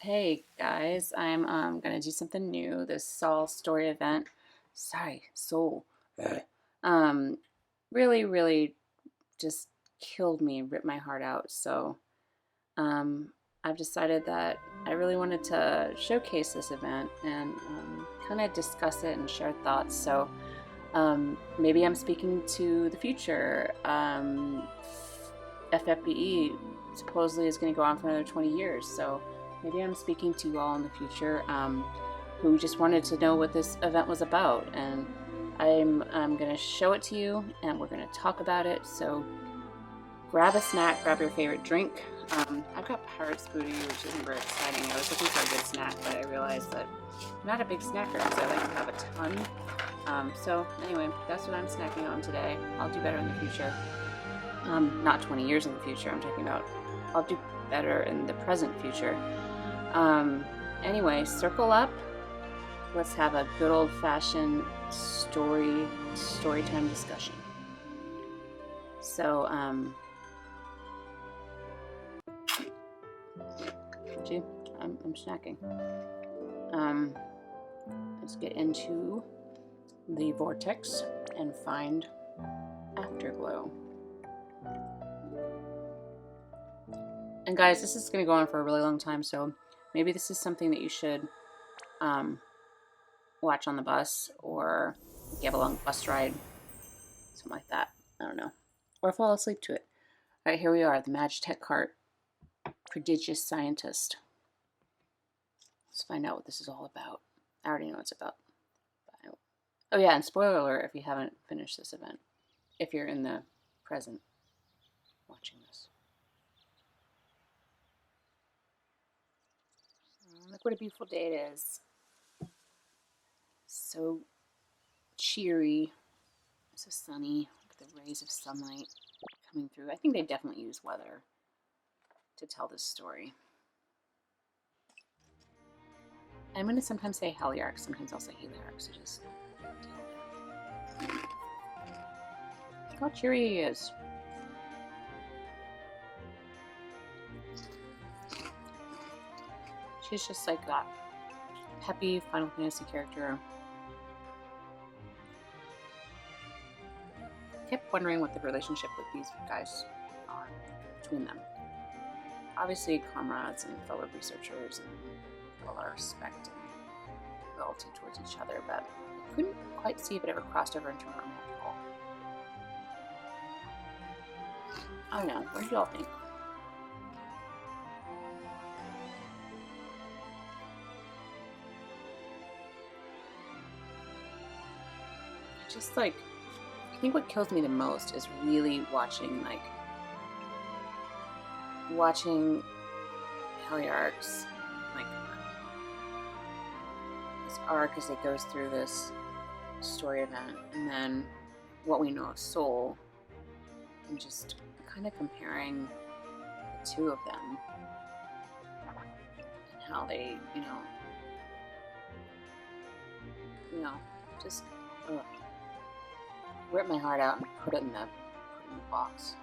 Hey guys, I'm gonna do something new. This Soul story event. Sorry, Soul. Um, really just killed me, ripped my heart out. So um, I've decided that I really wanted to showcase this event and kind of discuss it and share thoughts. So maybe I'm speaking to the future. FFBE supposedly is going to go on for another 20 years. So maybe I'm speaking to you all in the future who just wanted to know what this event was about. And I'm going to show it to you and we're going to talk about it. So grab a snack, grab your favorite drink. I've got Pirate's Booty, which isn't very exciting. I was looking for a good snack, but I realized that I'm not a big snacker because I like to have a ton. So anyway, that's what I'm snacking on today. I'll do better in the future. Not 20 years in the future, I'm talking about I'll do better in the present future. Anyway, circle up. Let's have a good old-fashioned storytime discussion. So, I'm snacking. Let's get into the vortex and find Afterglow. And guys, this is going to go on for a really long time, so maybe this is something that you should watch on the bus, or if you have a long bus ride, something like that. I don't know. Or fall asleep to it. All right, here we are, the Magitech cart, prodigious scientist. Let's find out what this is all about. I already know what it's about. Oh yeah, and spoiler alert if you haven't finished this event, if you're in the present watching this. Look what a beautiful day it is. So cheery, so sunny. Look at the rays of sunlight coming through. I think they definitely use weather to tell this story. I'm going to sometimes say Heliarch, sometimes I'll say Heliarch, so just look how cheery he is. She's just like that peppy Final Fantasy character. I kept wondering what the relationship with these guys are between them. Obviously comrades and fellow researchers and a lot of respect and loyalty towards each other, but I couldn't quite see if it ever crossed over into romantical. I don't know. What do y'all think? Just like, I think what kills me the most is really watching Heliarch's this arc as it goes through this story event, and then what we know of Soul, and just kind of comparing the two of them and how they, just rip my heart out and put it in the box.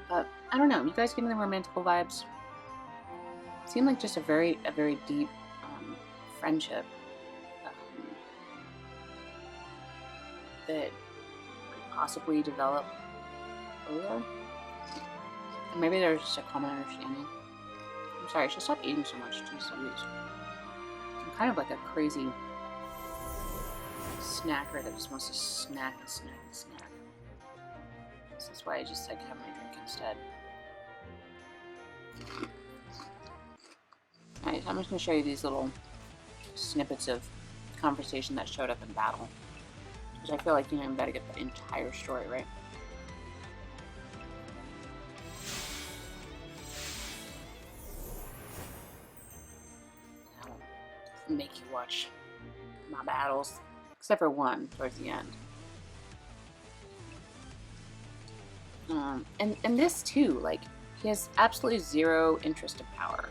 But I don't know. You guys getting the romantical vibes? Seem like just a very deep friendship that could possibly develop further. And maybe there's just a common understanding. I'm sorry, I should stop eating so much. Jeez Louise. I'm kind of like a crazy snacker that just wants to snack. So that's why I just have my drink instead. Alright, so I'm just going to show you these little snippets of conversation that showed up in battle. Because I feel like, you gotta get the entire story, right? I'll make you watch my battles. Except for one towards the end. And this too, like, he has absolutely zero interest in power.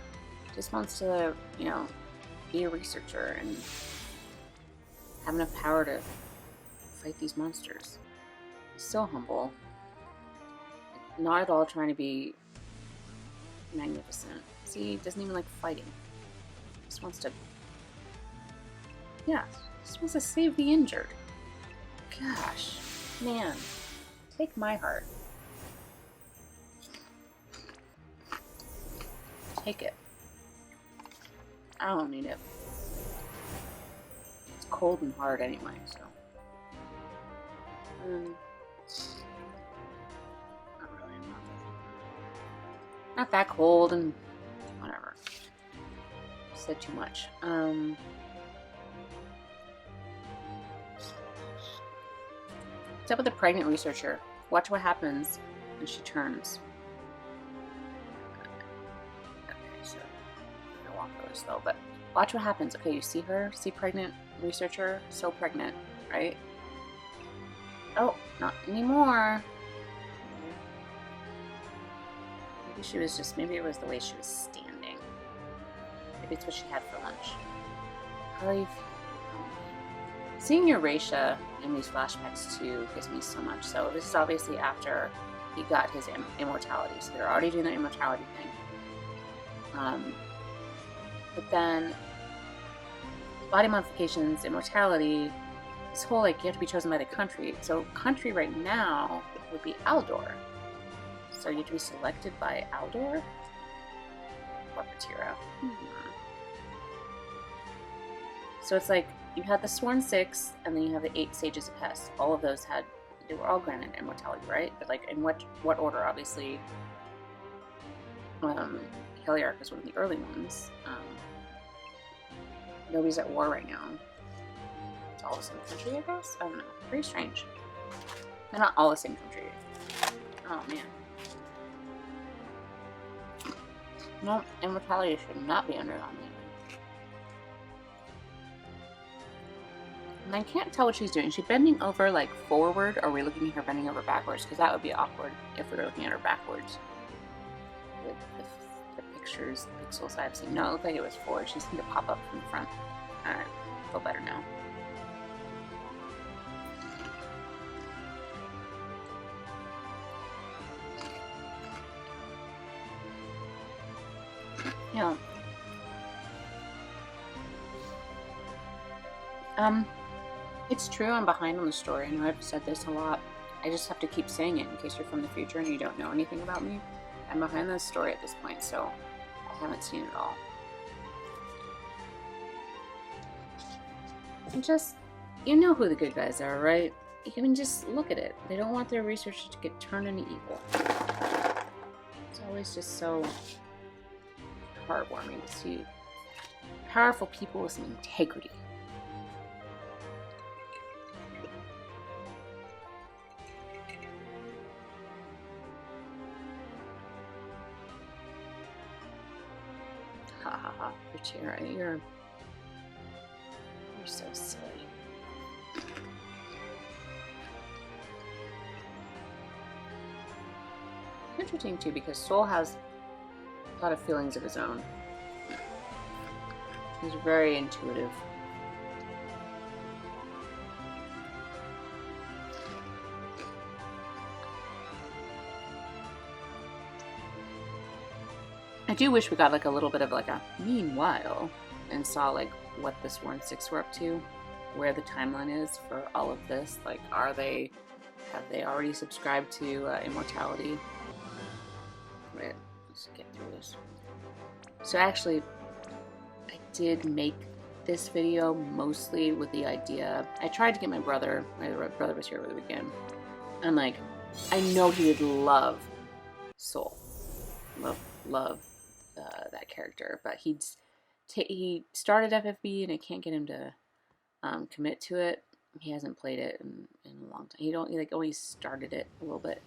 Just wants to, you know, be a researcher and have enough power to fight these monsters. He's so humble. Not at all trying to be magnificent. See, he doesn't even like fighting. Just wants to, yeah, just wants to save the injured. Gosh, man, take my heart. Take it. I don't need it. It's cold and hard anyway, so. Not really. Not that cold and whatever. Said too much. What's up with the pregnant researcher? Watch what happens when she turns. Okay, so I'm gonna walk really slow, but watch what happens. Okay, you see her? See pregnant researcher? So pregnant, right? Oh, not anymore. Maybe she was just, maybe it was the way she was standing. Maybe it's what she had for lunch. How are you feeling? Seeing Eurasia in these flashbacks too gives me so much. So this is obviously after he got his immortality. So they're already doing the immortality thing. But then body modifications, immortality, this whole like you have to be chosen by the country. So country right now would be Aldor. So you have to be selected by Aldor or Patira. So it's like you had the Sworn Six, and then you have the 8 Sages of Hess. All of those had, they were all granted immortality, right? But like in what order? Obviously, Heliarch was one of the early ones. Nobody's at war right now. It's all the same country, I guess? I don't know. Very strange. They're not all the same country. Oh, man. No, immortality should not be undergone that way. And I can't tell what she's doing. Is she bending over, like, forward, or are we looking at her bending over backwards? Because that would be awkward if we were looking at her backwards. With the pictures, the pixels I've seen. No, it looked like it was forward. She seemed to pop up from the front. Alright, feel better now. Yeah. It's true, I'm behind on the story. I know I've said this a lot. I just have to keep saying it in case you're from the future and you don't know anything about me. I'm behind the story at this point, so I haven't seen it all. And just, you know who the good guys are, right? You can just look at it. They don't want their researchers to get turned into evil. It's always just so heartwarming to see powerful people with some integrity. Ha ha ha, Patira, you're so silly. Interesting too, because Soul has a lot of feelings of his own. He's very intuitive. I do wish we got like a little bit of like a meanwhile and saw like what the Sworn Six were up to, where the timeline is for all of this. Like, have they already subscribed to immortality? Wait, let's get through this. So actually, I did make this video mostly with the idea. I tried to get my brother was here over the weekend, and like, I know he would love Soul, love that character, but he started FFBE and I can't get him to commit to it. He hasn't played it in a long time. He only started it a little bit.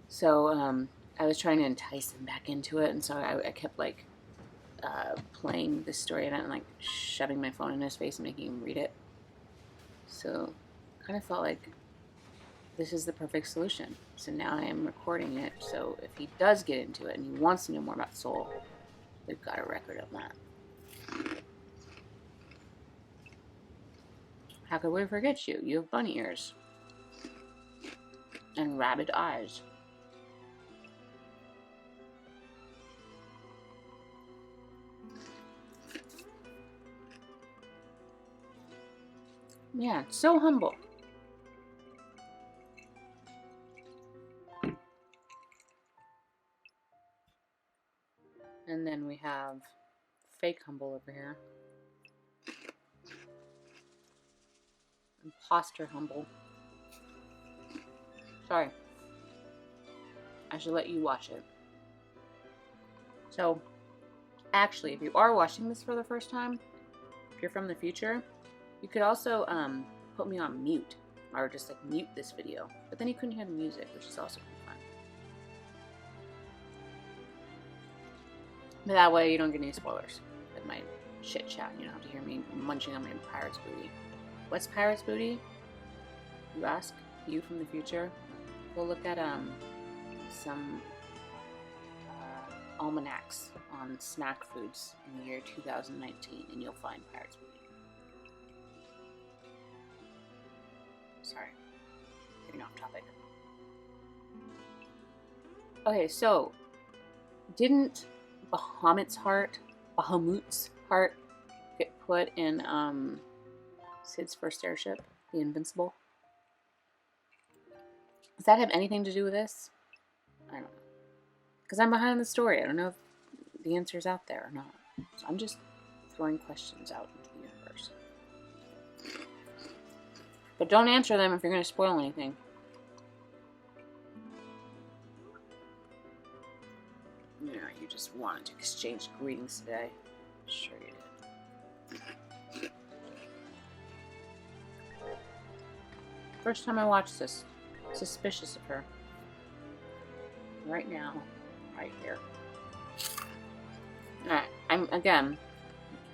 So I was trying to entice him back into it, and so I kept like playing this story event and like shoving my phone in his face and making him read it. So kind of felt like this is the perfect solution. So now I am recording it, so if he does get into it and he wants to know more about Soul, we've got a record of that. How could we forget you? You have bunny ears. And rabbit eyes. Yeah, so humble. And then we have fake humble over here. Imposter humble. Sorry. I should let you watch it. So, actually, if you are watching this for the first time, if you're from the future, you could also put me on mute. Or just like mute this video. But then you couldn't hear the music, which is also fun. But that way you don't get any spoilers with my shit chat. You don't have to hear me munching on my pirate's booty. What's pirate's booty? You ask? You from the future? Go look at some almanacs on snack foods in the year 2019 and you'll find pirate's booty. Sorry, getting off topic. Okay, so didn't Bahamut's heart get put in Sid's first airship, the Invincible? Does that have anything to do with this? I don't know. Because I'm behind the story. I don't know if the answer's out there or not. So I'm just throwing questions out into the universe. But don't answer them if you're going to spoil anything. You know, you just wanted to exchange greetings today. Sure you did. First time I watched this. Suspicious of her. Right now. Right here. Alright, again,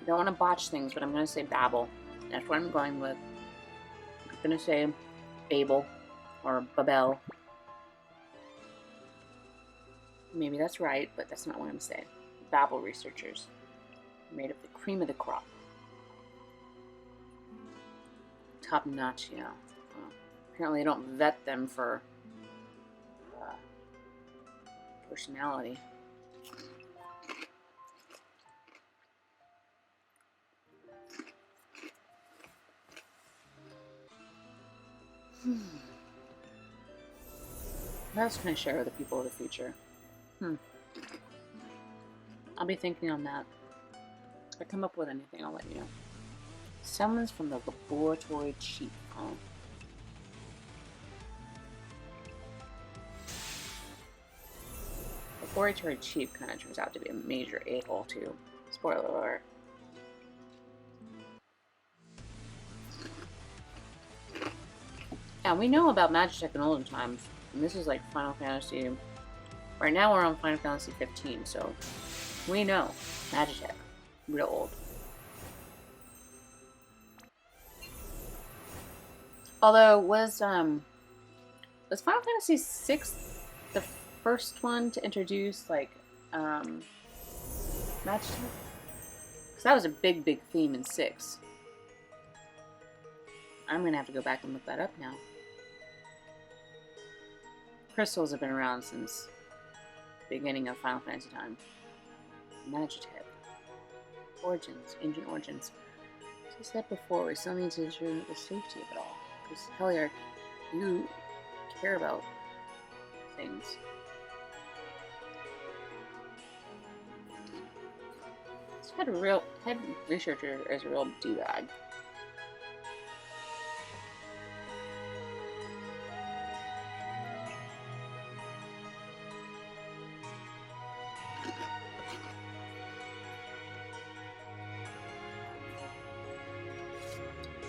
don't want to botch things, but I'm going to say Babel. That's what I'm going with. I'm going to say Babel. Or Babel. Maybe that's right, but that's not what I'm saying. Babel researchers. Made of the cream of the crop. Top notch, you know. Apparently, they don't vet them for personality. What else can I share with the people of the future? I'll be thinking on that. If I come up with anything, I'll let you know. Someone's from the laboratory chief, huh? Laboratory chief kind of turns out to be a major a-hole too. Spoiler alert. Yeah, we know about Magitech in olden times. And this is like Final Fantasy. Right now we're on Final Fantasy 15, so we know Magitech. Real old. Although was Final Fantasy 6 the first one to introduce like Magitech? Because that was a big theme in 6. I'm gonna have to go back and look that up now. Crystals have been around since the beginning of Final Fantasy time. Magitech. Origins. Ancient origins. As I said before, we still need to ensure the safety of it all. Because, Heliarch, you care about things. This head researcher is a real do-bag.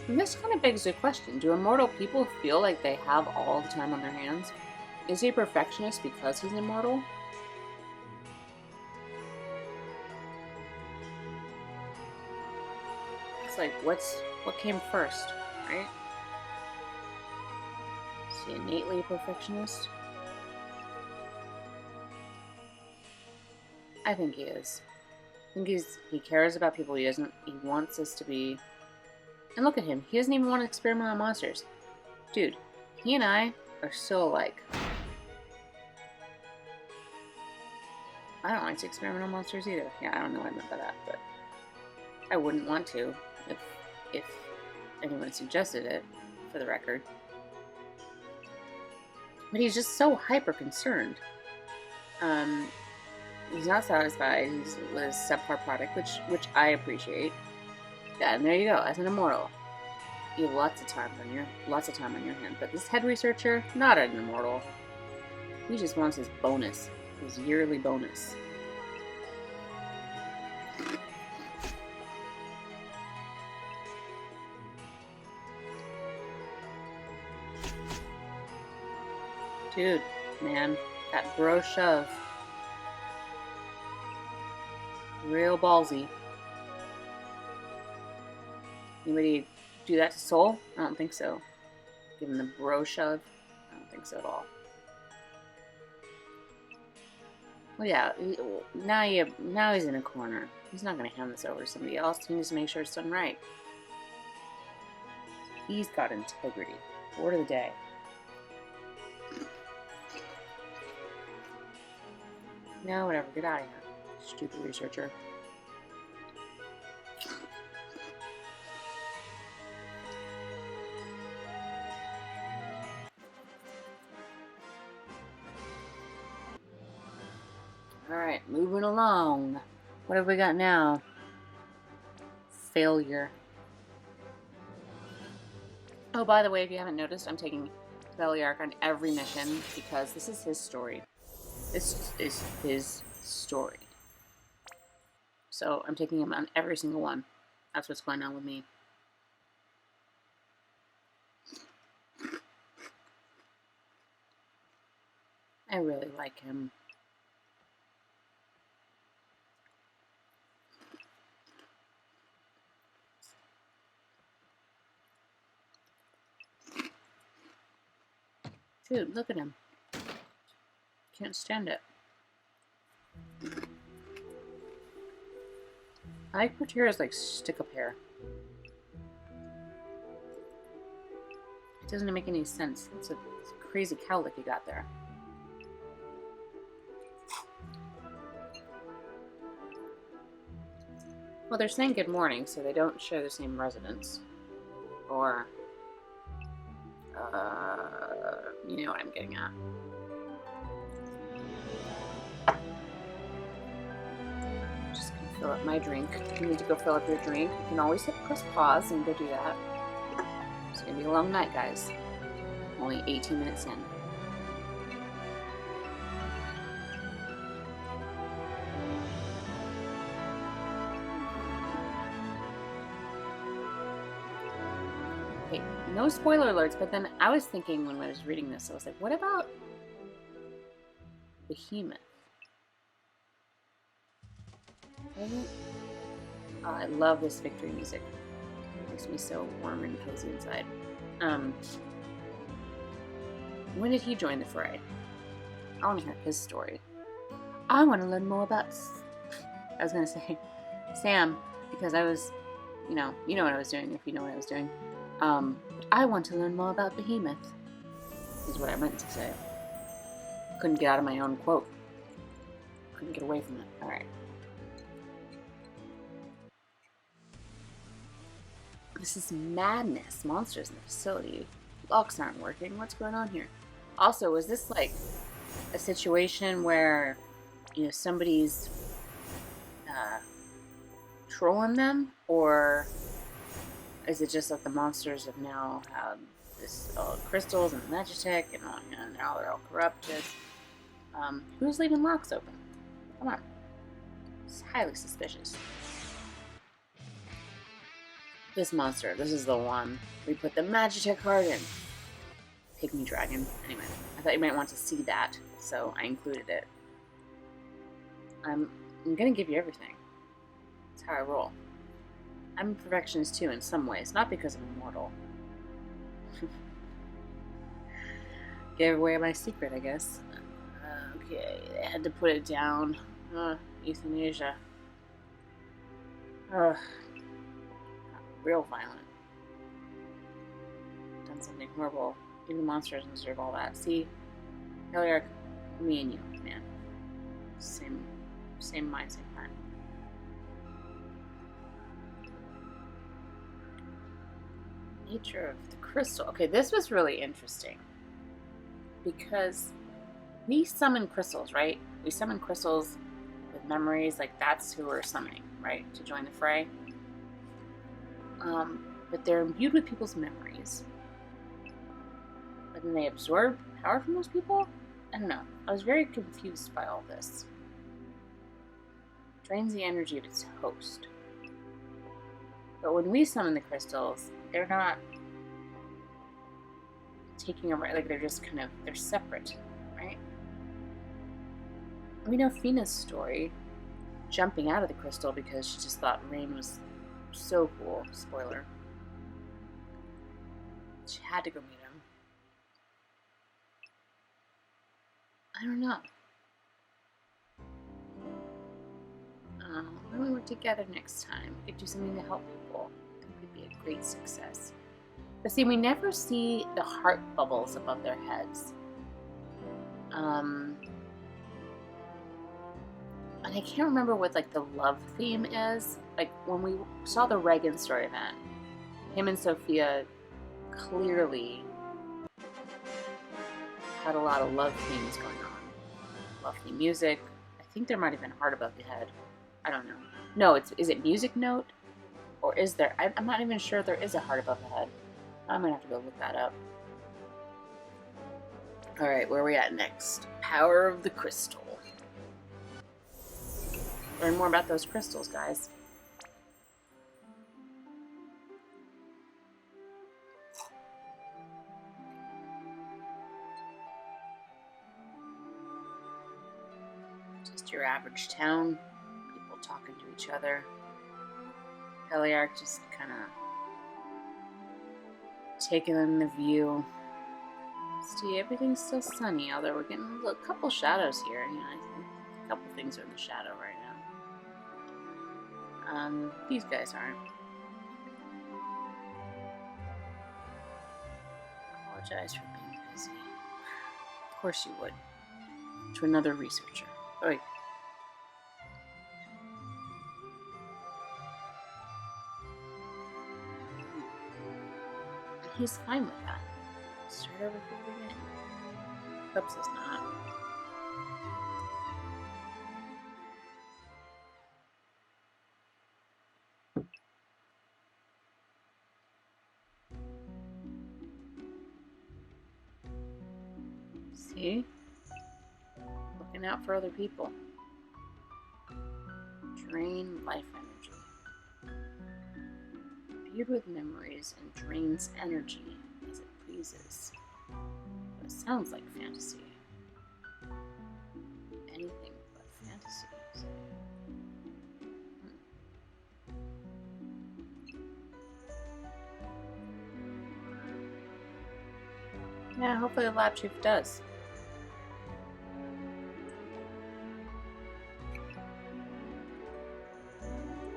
And this kind of begs the question, do immortal people feel like they have all the time on their hands? Is he a perfectionist because he's immortal? It's like, what came first, right? he innately a perfectionist? I think he is. I think he cares about people. He wants us to be. And look at him. He doesn't even want to experiment on monsters. Dude, he and I are so alike. I don't like to experiment on monsters either. Yeah, I don't know what I meant by that, but I wouldn't want to if anyone suggested it, for the record. But he's just so hyper concerned. He's not satisfied. He's with a subpar product, which I appreciate. Yeah, and there you go. As an immortal, you have lots of time on your hand. But this head researcher, not an immortal. He just wants his bonus, his yearly bonus. Dude, man, that bro shove. Real ballsy. Anybody do that to Soul? I don't think so. Give him the bro shove? I don't think so at all. Well, yeah, now he's in a corner. He's not going to hand this over to somebody else. He needs to make sure it's done right. He's got integrity. Word of the day. No, whatever. Get out of here. Stupid researcher. Alright, moving along. What have we got now? Failure. Oh, by the way, if you haven't noticed, I'm taking Beliark on every mission because this is his story. This is his story. So I'm taking him on every single one. That's what's going on with me. I really like him. Dude, look at him. Can't stand it. I like Portira's like stick-up hair. It doesn't make any sense. It's a crazy cowlick you got there. Well, they're saying good morning, so they don't share the same residence. Or, you know what I'm getting at. Just gonna fill up my drink. If you need to go fill up your drink, you can always press pause and go do that. It's gonna be a long night, guys. Only 18 minutes in. Okay, no spoiler alerts, but then I was thinking when I was reading this, I was like, what about Behemoth? Oh, I love this victory music. It makes me so warm and cozy inside. When did he join the fray? I want to hear his story. I want to learn more about, I was going to say, Sam, because I was, you know what I was doing, if you know what I was doing. I want to learn more about Behemoth, is what I meant to say. Couldn't get out of my own quote. Couldn't get away from it. Alright. This is madness. Monsters in the facility. Locks aren't working. What's going on here? Also, is this like a situation where, somebody's trolling them? Or is it just that the monsters have now had this crystals and magitech and now they're all corrupted? Who's leaving locks open? Come on. It's highly suspicious. This monster, this is the one. We put the magitech card in. Pygmy dragon. Anyway, I thought you might want to see that, so I included it. I'm gonna give you everything. That's how I roll. I'm a perfectionist too in some ways, not because I'm immortal. Gave away my secret, I guess. Okay, I had to put it down. Euthanasia. Real violent. Done something horrible. Even monsters deserve all that. See, Heliarch, me and you, man. Same mind, same heart. Nature of the crystal. Okay, this was really interesting because we summon crystals, right? We summon crystals with memories, like that's who we're summoning, right? To join the fray. But they're imbued with people's memories. But then they absorb power from those people? I don't know. I was very confused by all this. Drains the energy of its host. But when we summon the crystals, they're not taking over, like they're just kind of, they're separate, right? We know Fina's story, jumping out of the crystal because she just thought Rain was so cool. Spoiler. She had to go meet him. I don't know. When we work together next time, we could do something to help people. It could be a great success. But see, we never see the heart bubbles above their heads. And I can't remember what like the love theme is. Like when we saw the Reagan story event, him and Sophia clearly had a lot of love themes going on. Love theme music. I think there might have been heart above the head. I don't know. No, is it music note? Or is there? I'm not even sure if there is a heart above the head. I'm gonna have to go look that up. Alright, where are we at next? Power of the crystal. Learn more about those crystals, guys. Just your average town. People talking to each other. Heliarch just kind of taking in the view. See, everything's still sunny, although we're getting a couple shadows here. You know, I think a couple things are in the shadow right now. These guys aren't. Apologize for being busy. Of course you would. To another researcher. Oh, wait. He's fine with that. Start over from the beginning. Oops, it's not. See? Looking out for other people. Drain life energy. Imbued with memories and drains energy as it pleases. But it sounds like fantasy. Anything but fantasy. Yeah, hopefully the lab chief does.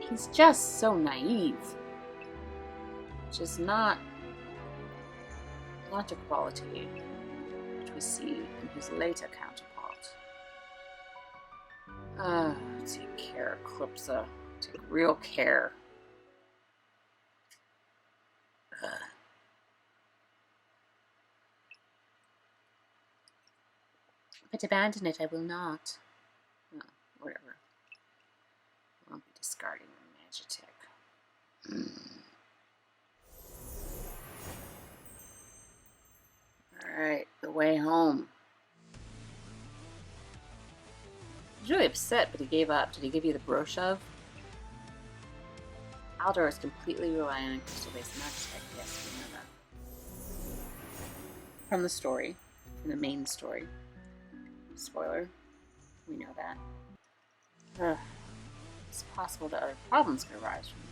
He's just so naive. Just not a quality which we see in his later counterpart. Take care, Eclipsa. Take real care. But abandon it I will not. Oh, whatever. I won't be discarding the Magitech. Alright, the way home. He's really upset, but he gave up. Did he give you the bro shove? Aldor is completely reliant on crystal-based Magitech. Yes, we know that. From the story. From the main story. Spoiler. We know that. It's possible that other problems could arise from it.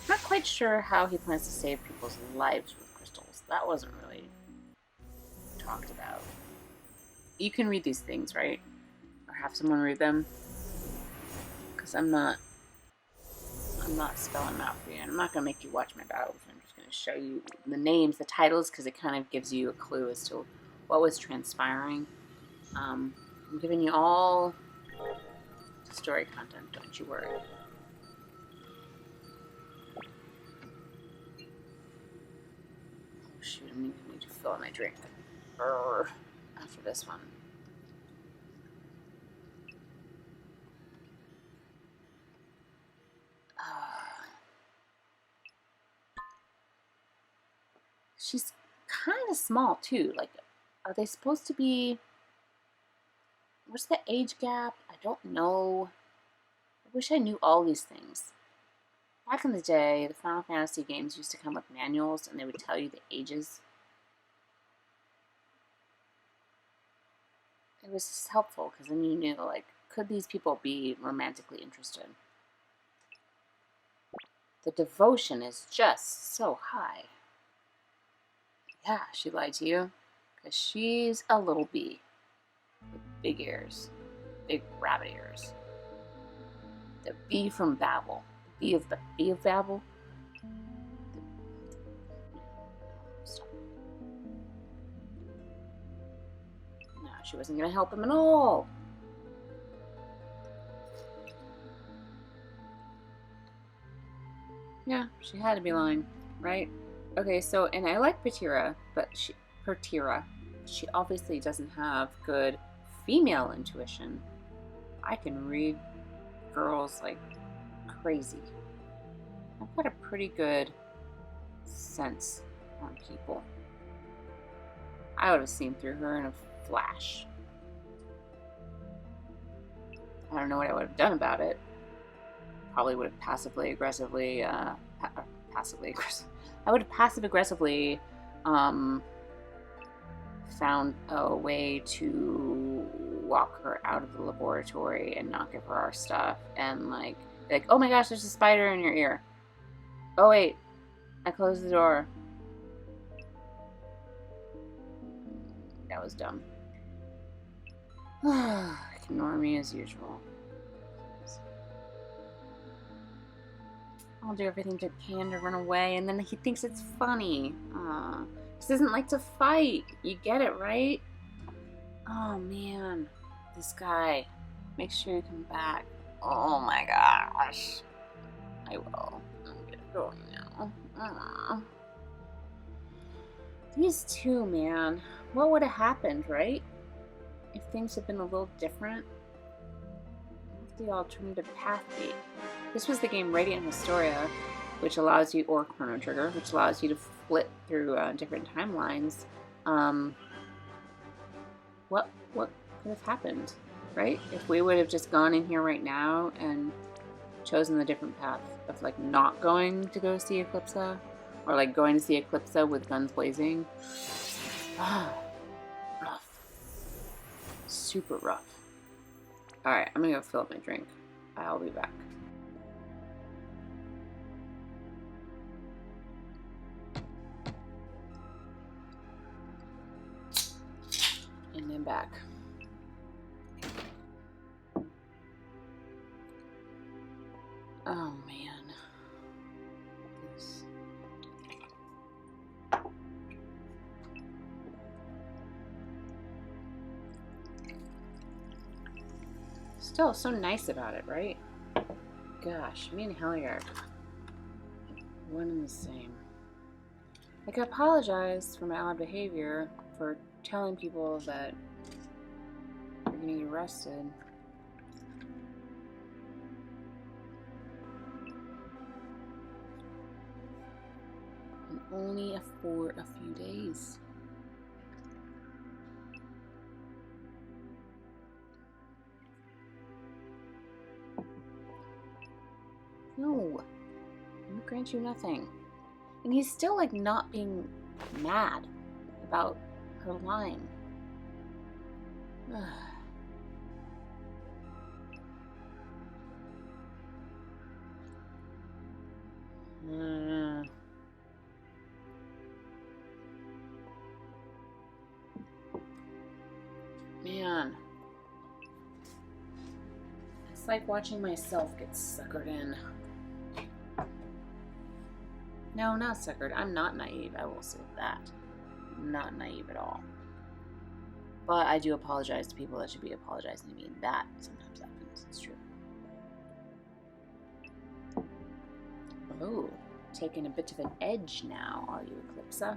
Not quite quite sure how he plans to save people's lives with crystals. That wasn't really talked about. You can read these things, right? Or have someone read them? Because I'm not spelling them out for you. And I'm not going to make you watch my battles. I'm just going to show you the names, the titles, because it kind of gives you a clue as to what was transpiring. I'm giving you all story content, don't you worry. Oh shoot, I need to fill out my drink after this one. She's kind of small too. Like, are they supposed to be... What's the age gap? I don't know. I wish I knew all these things. Back in the day, the Final Fantasy games used to come with manuals and they would tell you the ages. It was just helpful because then you knew, like, could these people be romantically interested? The devotion is just so high. Yeah, she lied to you. Because she's a little bee. With big ears. Big rabbit ears. The bee from Babel. Bee of Babel? Stop. No, she wasn't going to help him at all. Yeah, she had to be lying, right? Okay, so, and I like Patira, but she obviously doesn't have good female intuition. I can read girls like crazy. I've got a pretty good sense on people. I would have seen through her in a flash. I don't know what I would have done about it. Probably would have passive aggressively found a way to walk her out of the laboratory and not give her our stuff, and like, oh my gosh, there's a spider in your ear. Oh wait, I closed the door. That was dumb. Ignore me as usual. I'll do everything I can to run away, and then he thinks it's funny. He doesn't like to fight. You get it, right? Oh man, this guy. Make sure you come back. Oh my gosh. I will. I'm going now. These two, man. What would have happened, right? If things had been a little different? What's the alternative path be? This was the game Radiant Historia, which allows you, or Chrono Trigger, which allows you to flip through different timelines. What could have happened, right? If we would have just gone in here right now and chosen the different path of like not going to go see Eclipsa, or like going to see Eclipsa with guns blazing. Rough. Super rough. Alright, I'm gonna go fill up my drink. I'll be back. And then back. Oh man. This. Still so nice about it, right? Gosh, me and Heliard, one and the same. Like, I apologize for my odd behavior, for telling people that you're gonna get arrested. And only for a few days. No, I'm gonna grant you nothing. And he's still like not being mad about her lying. like watching myself get suckered in. No, not suckered. I'm not naive. I will say that. I'm not naive at all. But I do apologize to people that should be apologizing to me. That sometimes happens. It's true. Oh, taking a bit of an edge now, are you, Eclipsa?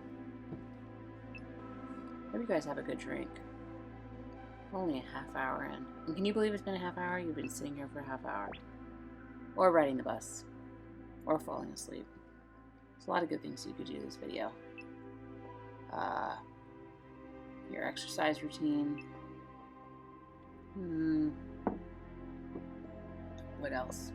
Hope you guys have a good drink. We're only a half hour in. And can you believe it's been a half hour? You've been sitting here for a half hour. Or riding the bus. Or falling asleep. There's a lot of good things you could do in this video. Your exercise routine. What else?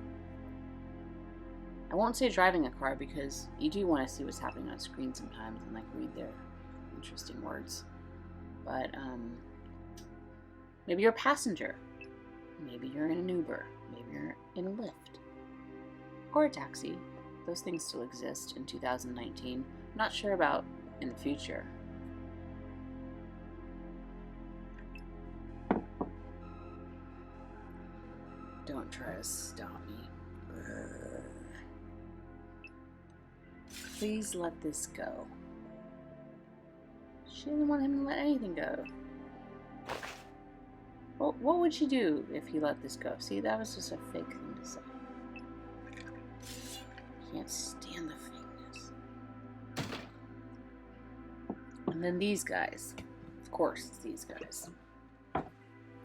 I won't say driving a car because you do want to see what's happening on screen sometimes and like read their interesting words. But maybe you're a passenger. Maybe you're in an Uber. Maybe you're in a Lyft. Or a taxi. Those things still exist in 2019. I'm not sure about in the future. Don't try to stop me. Please let this go. She doesn't want him to let anything go. Well, what would she do if he let this go? See, that was just a fake thing to say. Can't stand the fakeness. And then these guys. Of course, it's these guys.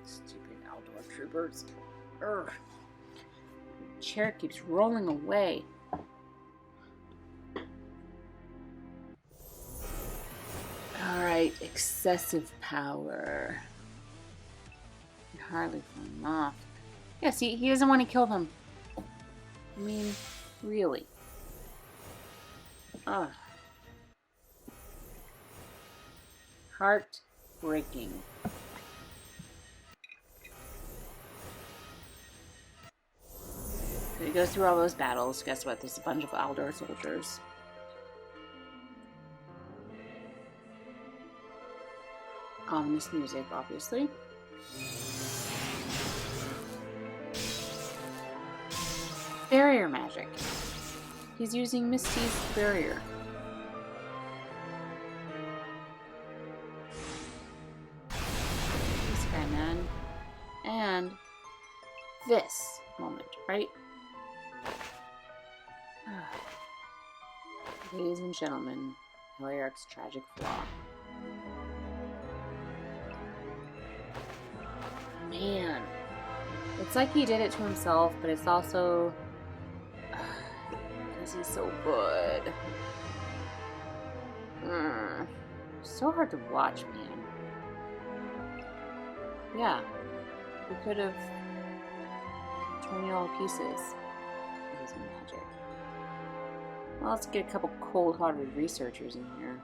Stupid outdoor troopers. Urgh. The chair keeps rolling away. Alright, excessive power. Can hardly pull him off. Yeah, see, he doesn't want to kill them. I mean, really. Ugh. Heartbreaking. So he goes through all those battles. Guess what? There's a bunch of Aldor soldiers. Ominous music, obviously. Barrier magic. He's using Misty's barrier. This guy, man. And this moment, right? Ladies and gentlemen, Heliarch's tragic flaw. Man. It's like he did it to himself, but it's also because he's so good. So hard to watch, man. Yeah. We could have torn you all to pieces. It was magic. Well, let's get a couple cold-hearted researchers in here.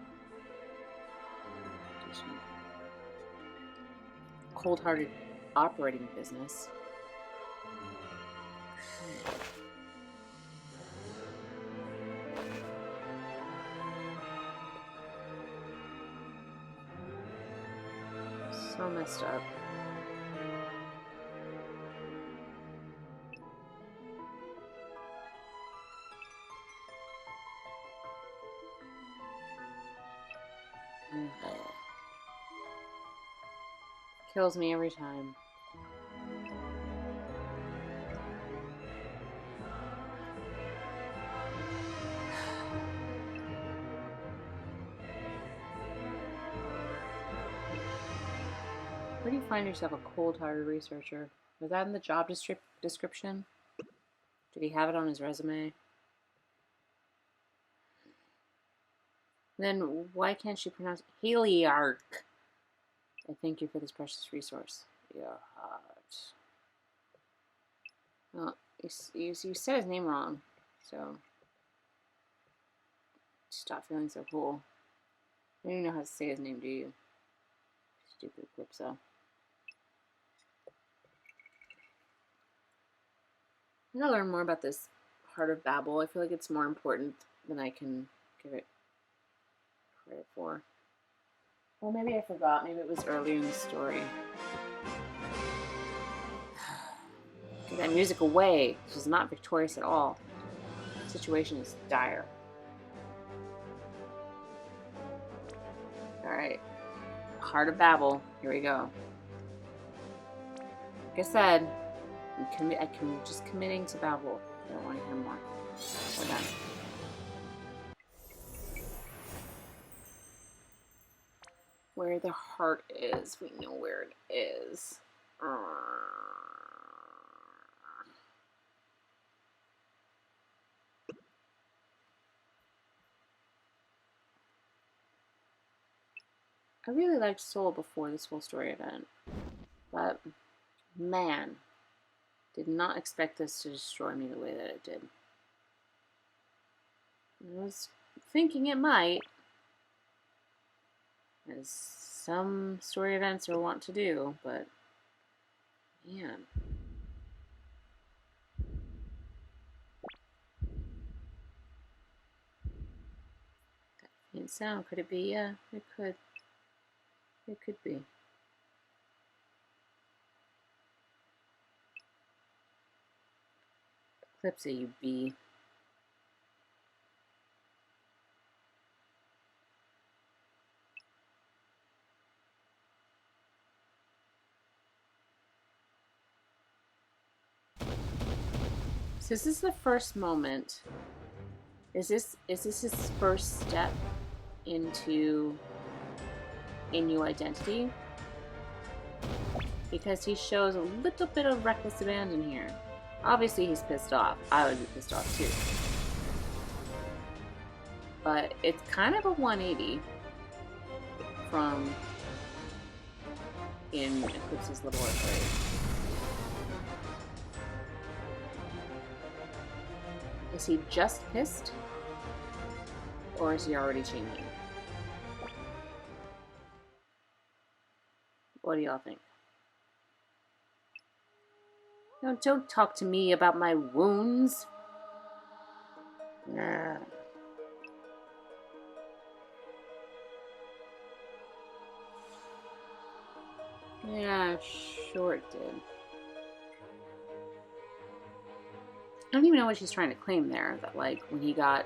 Cold-hearted operating business. So messed up. Kills me every time. Where do you find yourself a cold-hearted researcher? Was that in the job description? Did he have it on his resume? Then why can't she pronounce Heliarch? I thank you for this precious resource. Your heart. Well, you said his name wrong, so stop feeling so cool. I don't even know how to say his name, do you? Stupid Eclipsa. I'm gonna learn more about this Heart of Babel. I feel like it's more important than I can give it credit for. Well, maybe I forgot. Maybe it was earlier in the story. Good that music away. She's not victorious at all. The situation is dire. Alright. Heart of Babel. Here we go. Like I said, I'm just committing to Babel. I don't want to hear more. We're done. Where the heart is. We know where it is. I really liked Soul before this whole story event. But, man, did not expect this to destroy me the way that it did. I was thinking it might. As some story events are wont to do, but man. That faint sound, could it be? Yeah, it could. It could be. Eclipse, you bee. So is this the first moment? Is this his first step into a new identity? Because he shows a little bit of reckless abandon here. Obviously he's pissed off. I would be pissed off too. But it's kind of a 180 from in Eclipse's little arcade. Is he just pissed? Or is he already changing? What do y'all think? No, don't talk to me about my wounds. Nah. Yeah, sure it did. I don't even know what she's trying to claim there. That, like, when he got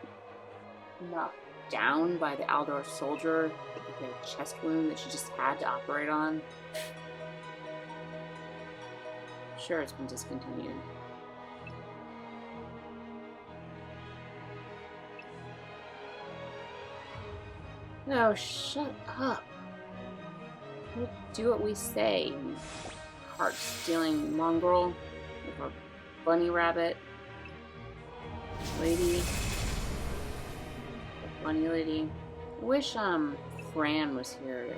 knocked down by the Aldor soldier, he had a chest wound that she just had to operate on. Sure, it's been discontinued. No, shut up. We'll do what we say, you heart-stealing mongrel with a bunny rabbit lady. Bunny lady. I wish Fran was here to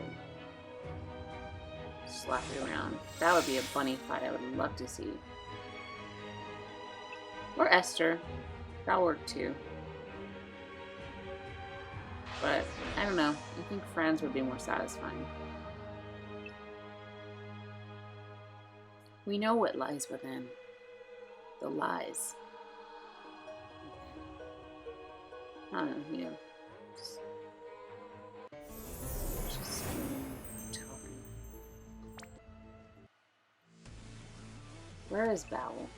slap it around. That would be a bunny fight I would love to see. Or Esther. That worked too. But I don't know. I think Fran's would be more satisfying. We know what lies within. The lies. I don't know, you know. Just talking. Where is Bowel?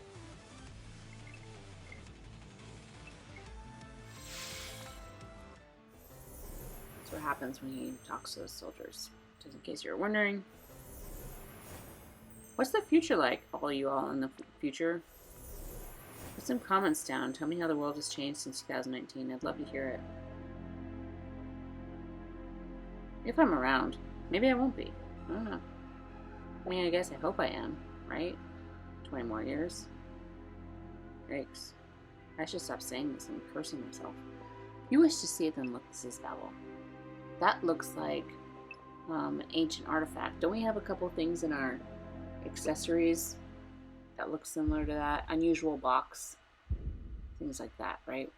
That's what happens when he talks to those soldiers. Just in case you're wondering. What's the future like, all you all in the future? Put some comments down. Tell me how the world has changed since 2019. I'd love to hear it. If I'm around. Maybe I won't be. I don't know. I mean, I guess I hope I am, right? 20 more years. Yikes. I should stop saying this and cursing myself. If you wish to see it, then look, this is Babel. That looks like an ancient artifact. Don't we have a couple things in our accessories that look similar to that? Unusual box. Things like that, right?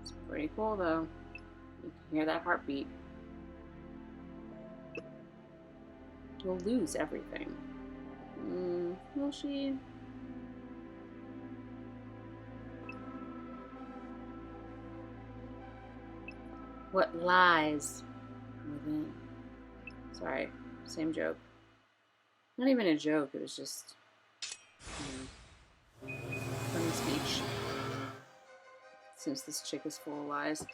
It's pretty cool though. You can hear that heartbeat. You'll lose everything. Will she? What lies within? Sorry, same joke. Not even a joke, it was just, funny speech. Since this chick is full of lies.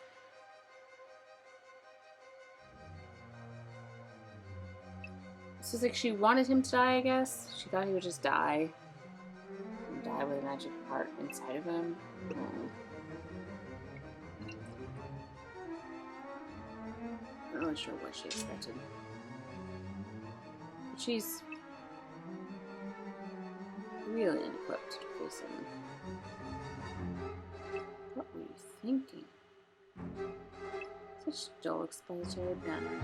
So it's like she wanted him to die, I guess. She thought he would just die. And die with a magic heart inside of him. Oh. I'm not really sure what she expected. But she's really unequipped to face him. What were you thinking? Such dull expository banner.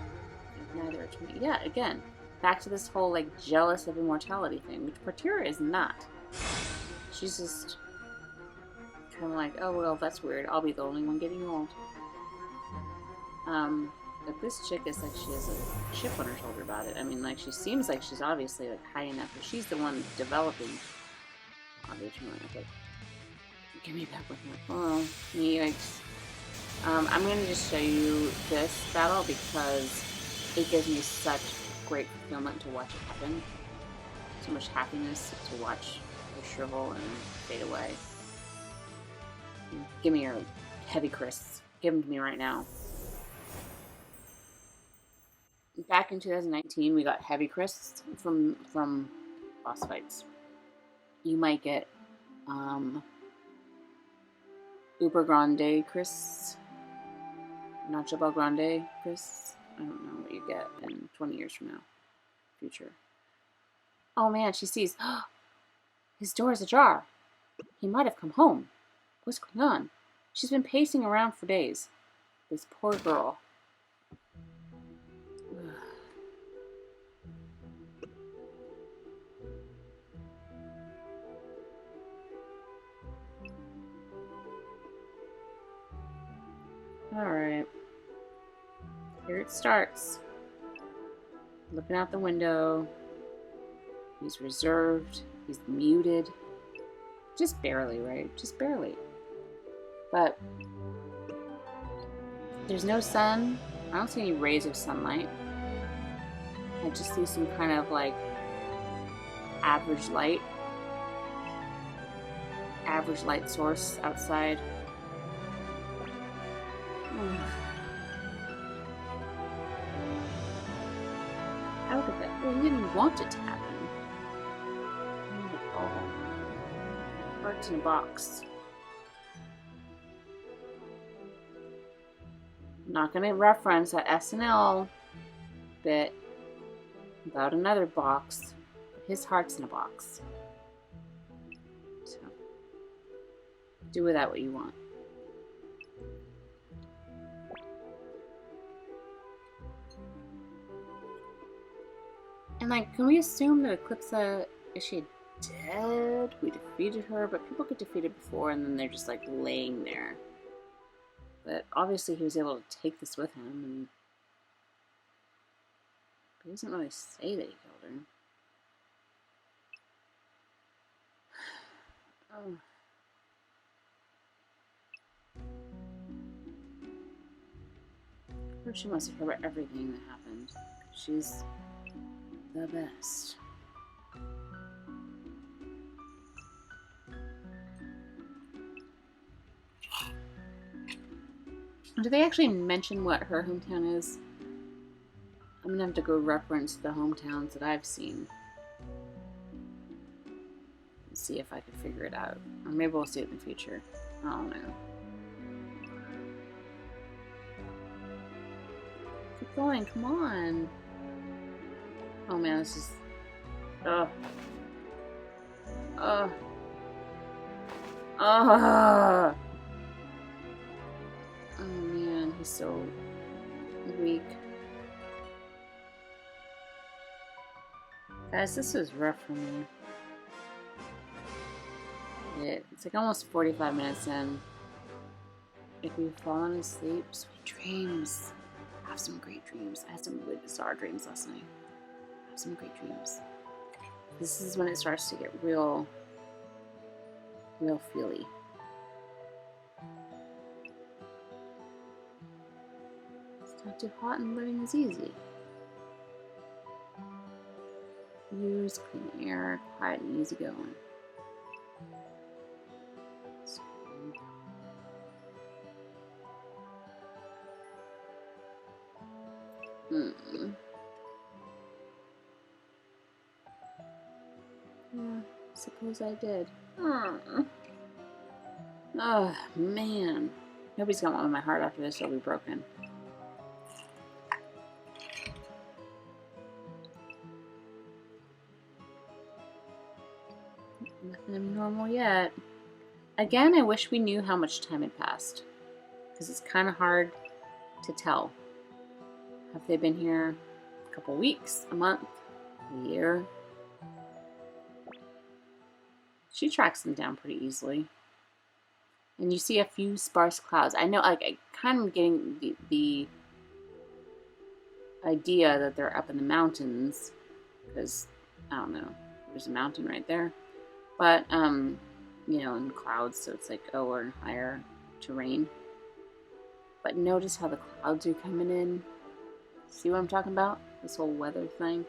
Neither to me. Yeah, again, back to this whole like jealous of immortality thing, which Portira is not. She's just kind of like, oh well, that's weird. I'll be the only one getting old. But this chick is like she has a chip on her shoulder about it. I mean, like she seems like she's obviously like hiding that, but she's the one developing. Obviously, like, give me back with her. Oh, me, like, I'm gonna just show you this battle because it gives me such great fulfillment to watch it happen. So much happiness to watch her shrivel and fade away. Give me your heavy crisps. Give them to me right now. Back in 2019, we got heavy crisps from boss fights. You might get Uber Grande crisps, Nacho Bel Grande crisps. I don't know what you get in 20 years from now. Future. Oh man, she sees. His door is ajar. He might have come home. What's going on? She's been pacing around for days. This poor girl. Alright. Here it starts. Looking out the window. He's reserved. He's muted. Just barely, right? Just barely. But there's no sun. I don't see any rays of sunlight. I just see some kind of like average light source outside. How could that? Well, he didn't want it to happen. Oh, hearts in a box. I'm not going to reference that SNL bit about another box. His heart's in a box. So, do with that what you want. And like, can we assume that Eclipsa, is she dead? We defeated her, but people get defeated before and then they're just like laying there. But obviously he was able to take this with him, and he doesn't really say that he killed her. Oh. Of course she must have heard about everything that happened. She's the best. Do they actually mention what her hometown is? I'm gonna have to go reference the hometowns that I've seen and see if I can figure it out. Or maybe we'll see it in the future. I don't know. Keep going, come on. Oh man, this is... Ugh. Ugh. Ugh. Oh man, he's so weak. Guys, this was rough for me. It's like almost 45 minutes in. If you've fallen asleep, sweet dreams. Have some great dreams. I had some really bizarre dreams last night. Have some great dreams. This is when it starts to get real feely. It's not too hot and living is easy. Use clean air, quiet and easygoing. Yeah, suppose I did. Oh, man. Nobody's gonna want my heart after this. It'll be broken. Nothing abnormal yet. Again, I wish we knew how much time had passed, because it's kind of hard to tell. Have they been here a couple weeks, a month, a year? She tracks them down pretty easily. And you see a few sparse clouds. I know, like, I kind of getting the idea that they're up in the mountains, because, I don't know, there's a mountain right there. But, you know, in clouds, so it's like, oh, we're in higher terrain. But notice how the clouds are coming in. See what I'm talking about? This whole weather thing.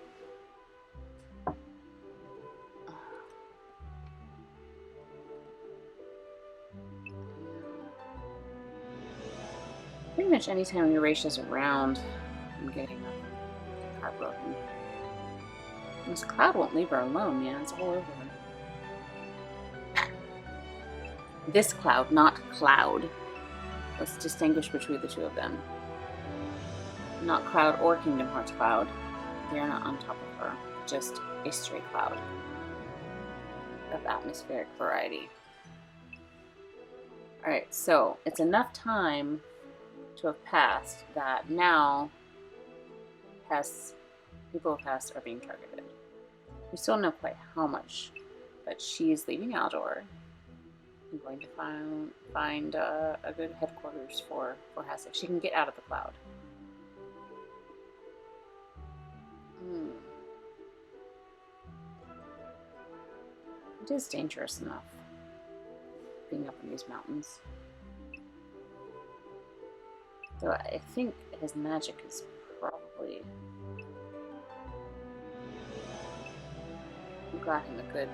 Pretty much anytime Eurasia's around, I'm getting heartbroken. This cloud won't leave her alone, man. It's all over her. This cloud, not cloud. Let's distinguish between the two of them. Not Cloud or Kingdom Hearts Cloud. They are not on top of her. Just a stray cloud of atmospheric variety. Alright, so it's enough time to have passed that now people of past are being targeted. We still don't know quite how much, but she is leaving Aldor and going to find a good headquarters for Hasek. She can get out of the cloud. It is dangerous enough being up in these mountains. Though I think his magic is probably got him a good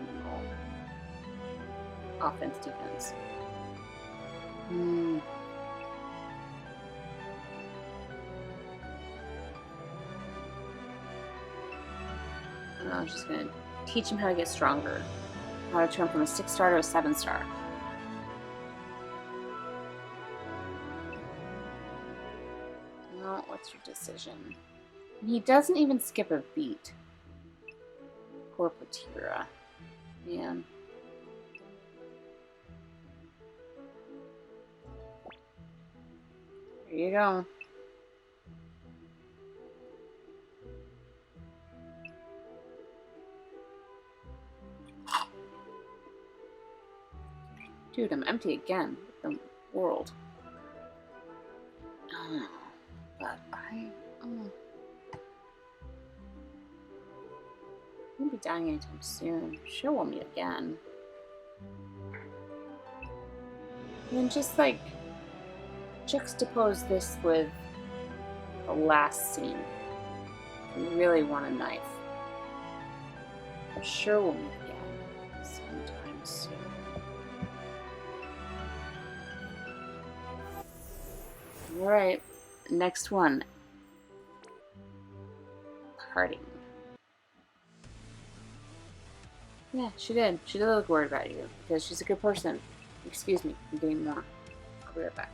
offense defense. I'm just gonna teach him how to get stronger. How to turn from a 6-star to a 7-star. Well, what's your decision? He doesn't even skip a beat. Poor Patira. Man. There you go. Dude, I'm empty again with the world. Oh, but I won't be dying anytime soon. Sure, we'll meet again. And then just like juxtapose this with the last scene. You really want a knife. I'm sure we'll meet again sometime soon. Alright, next one. Parting. Yeah, she did. She did look worried about you because she's a good person. Excuse me, I'm getting more. I'll be right back.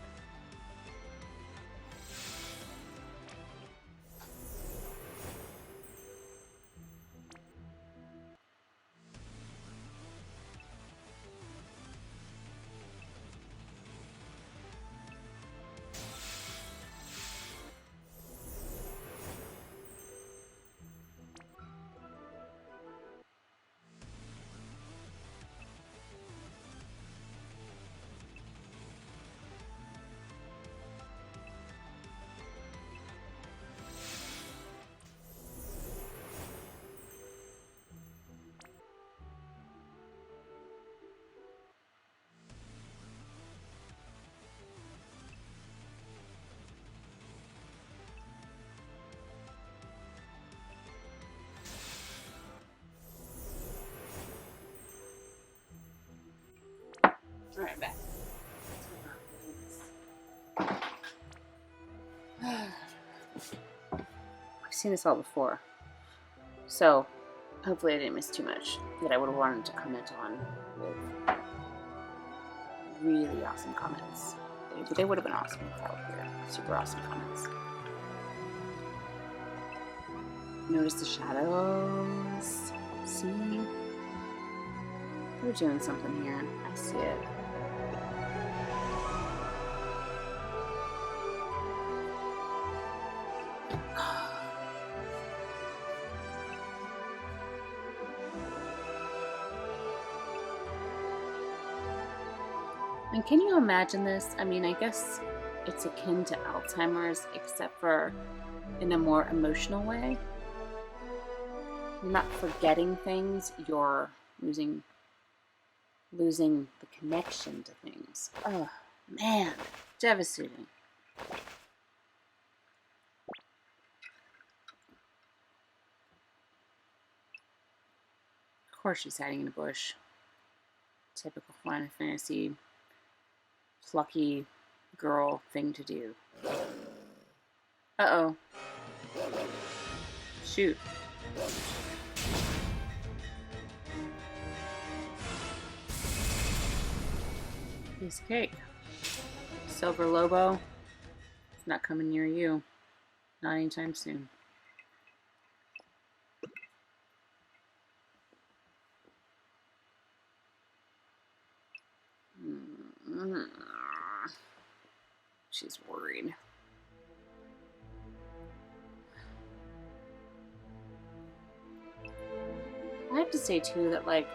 Alright, back. I've seen this all before. So, hopefully I didn't miss too much that I would have wanted to comment on with really awesome comments. They would have been awesome if I were here. Super awesome comments. Notice the shadows. See? They're doing something here. I see it. And can you imagine this? I mean, I guess it's akin to Alzheimer's, except for in a more emotional way. You're not forgetting things, you're losing the connection to things. Oh, man, devastating. Of course she's hiding in a bush. Typical Final Fantasy plucky girl thing to do. Uh-oh. Shoot. Piece of cake. Silver Lobo. It's not coming near you. Not anytime soon. She's worried. I have to say too that like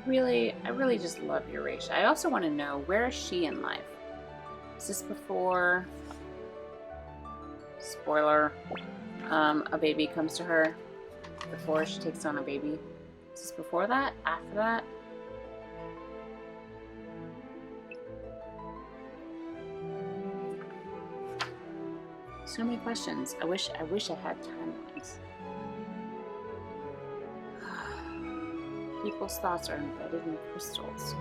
I really just love Eurasia. I also want to know, where is she in life? Is this before, spoiler, a baby comes to her? Before she takes on a baby? Is this before that? After that? So many questions. I wish I had timelines. People's thoughts are embedded in crystals.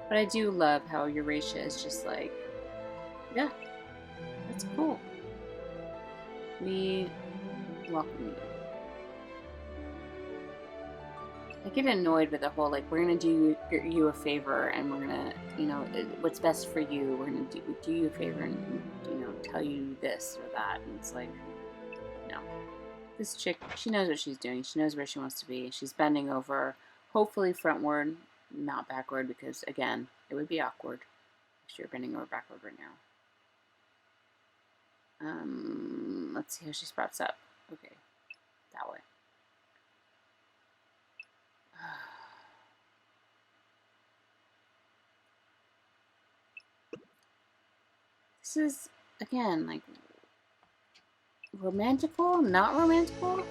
But I do love how Eurasia is just like, yeah, that's cool. We welcome you. I get annoyed with the whole, like, we're going to do you a favor and we're going to, you know, what's best for you, we're going to do you a favor and, you know, tell you this or that. And it's like, no. This chick, she knows what she's doing. She knows where she wants to be. She's bending over, hopefully frontward, not backward, because, again, it would be awkward if you're bending over backward right now. Let's see how she sprouts up. Okay, that way. This is, again, like, romantical, not romantical?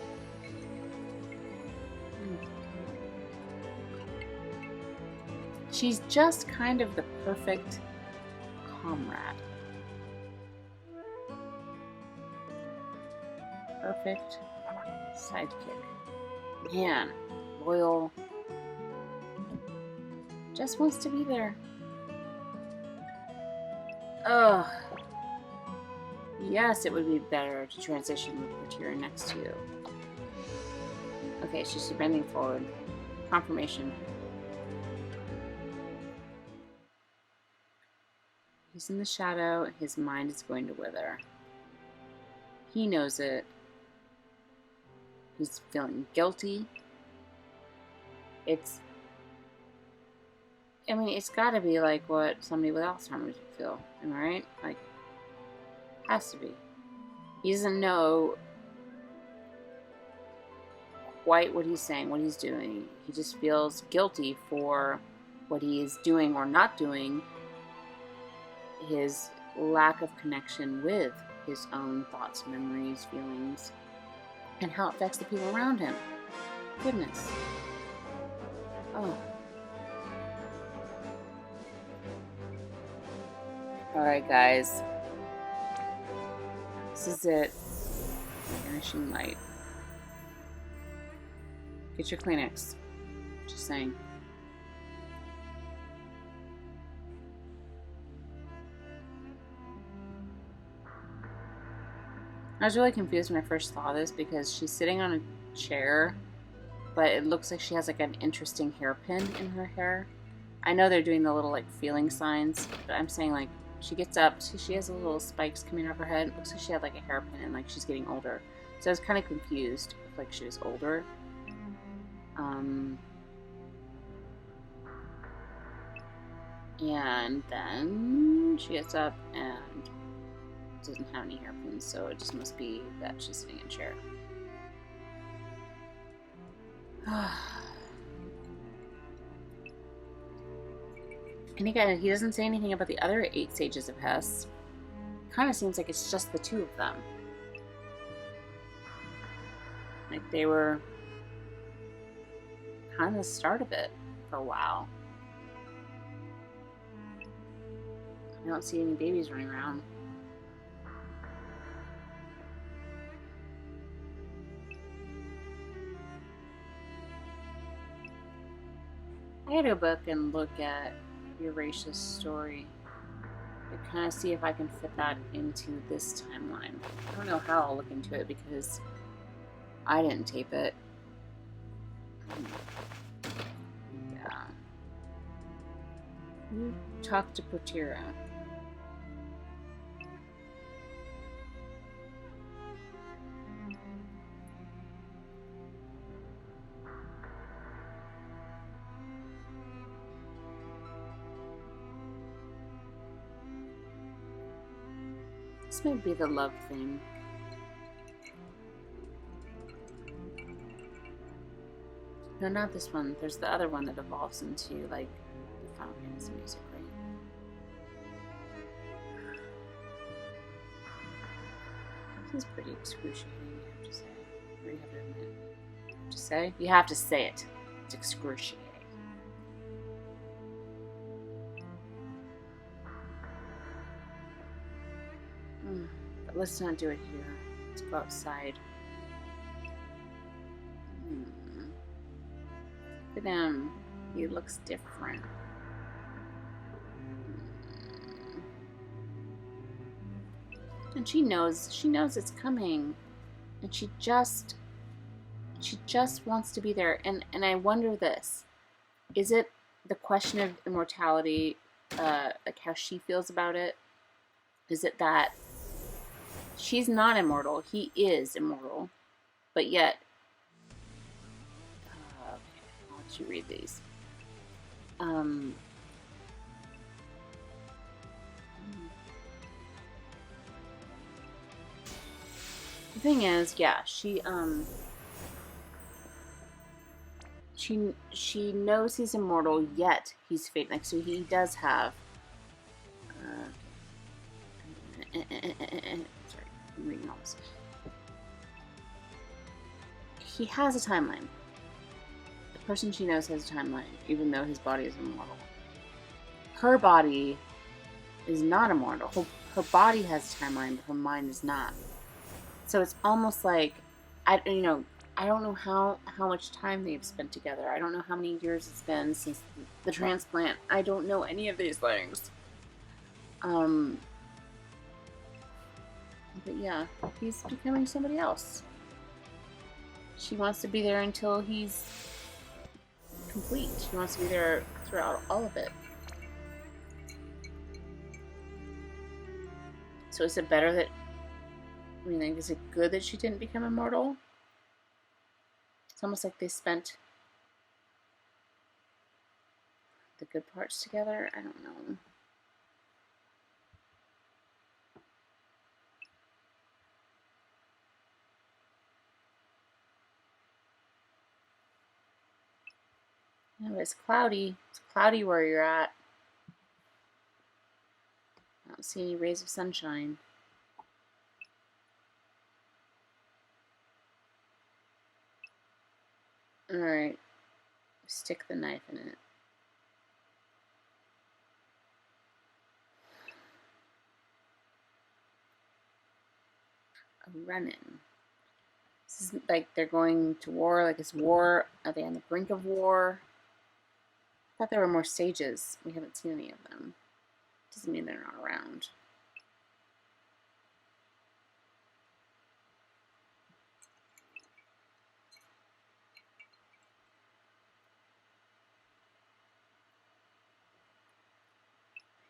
She's just kind of the perfect comrade. Perfect sidekick. Man, loyal. Just wants to be there. Ugh. Yes, it would be better to transition with Kira next to you. Okay, she's bending forward. Confirmation. He's in the shadow. His mind is going to wither. He knows it. He's feeling guilty. I mean, it's gotta be like what somebody with Alzheimer's would feel. Am I right? Like, has to be. He doesn't know quite what he's saying, what he's doing. He just feels guilty for what he is doing or not doing. His lack of connection with his own thoughts, memories, feelings. and how it affects the people around him. Goodness. Oh. Alright, guys. This is it. Vanishing light. Get your Kleenex. Just saying. I was really confused when I first saw this because she's sitting on a chair, but it looks like she has like an interesting hairpin in her hair. I know they're doing the little like feeling signs, but I'm saying like she gets up, she has little spikes coming out of her head. It looks like she had like a hairpin and like she's getting older. So I was kind of confused if like she was older. And then she gets up and doesn't have any hairpins, so it just must be that she's sitting in a chair. And again, he doesn't say anything about the other 8 sages of Hess. Kind of seems like it's just the 2 of them. Like they were kind of the start of it for a while. I don't see any babies running around. I gotta go back and look at Eurasia's story to kind of see if I can fit that into this timeline. I don't know how I'll look into it because I didn't tape it. Yeah. You talk to Potira. This might be the love thing. No, not this one. There's the other one that evolves into, like, the Final Fantasy music, right? This is pretty excruciating, you have to say. Or you have to admit. You have to say? You have to say it. It's excruciating. But let's not do it here. Let's go outside. Look at him. He looks different. And she knows it's coming. And she just wants to be there. And I wonder this. Is it the question of immortality, like how she feels about it? Is it that she's not immortal, he is immortal, but yet okay, I'll let you read these. The thing is, yeah, she knows he's immortal, yet he's fate. Like, so he does have sorry, I'm reading all this. He has a timeline. The person she knows has a timeline, even though his body is immortal. Her body is not immortal. Her body has a timeline, but her mind is not. So it's almost like, I don't know how much time they've spent together. I don't know how many years it's been since the transplant. I don't know any of these things. But yeah, he's becoming somebody else. She wants to be there until he's complete. She wants to be there throughout all of it. So is it better that, I mean, like, is it good that she didn't become immortal? It's almost like they spent the good parts together. I don't know. No, it's cloudy. It's cloudy where you're at. I don't see any rays of sunshine. Alright. Stick the knife in it. A run-in. This is like they're going to war, like it's war. Are they on the brink of war? I thought there were more sages. We haven't seen any of them. Doesn't mean they're not around.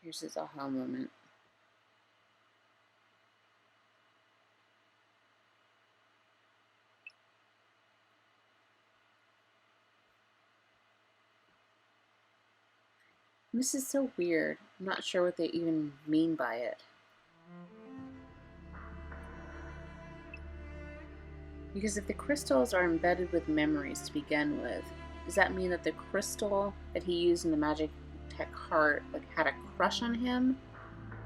Here's his aha moment. This is so weird. I'm not sure what they even mean by it. Because if the crystals are embedded with memories to begin with, does that mean that the crystal that he used in the magic tech heart like had a crush on him?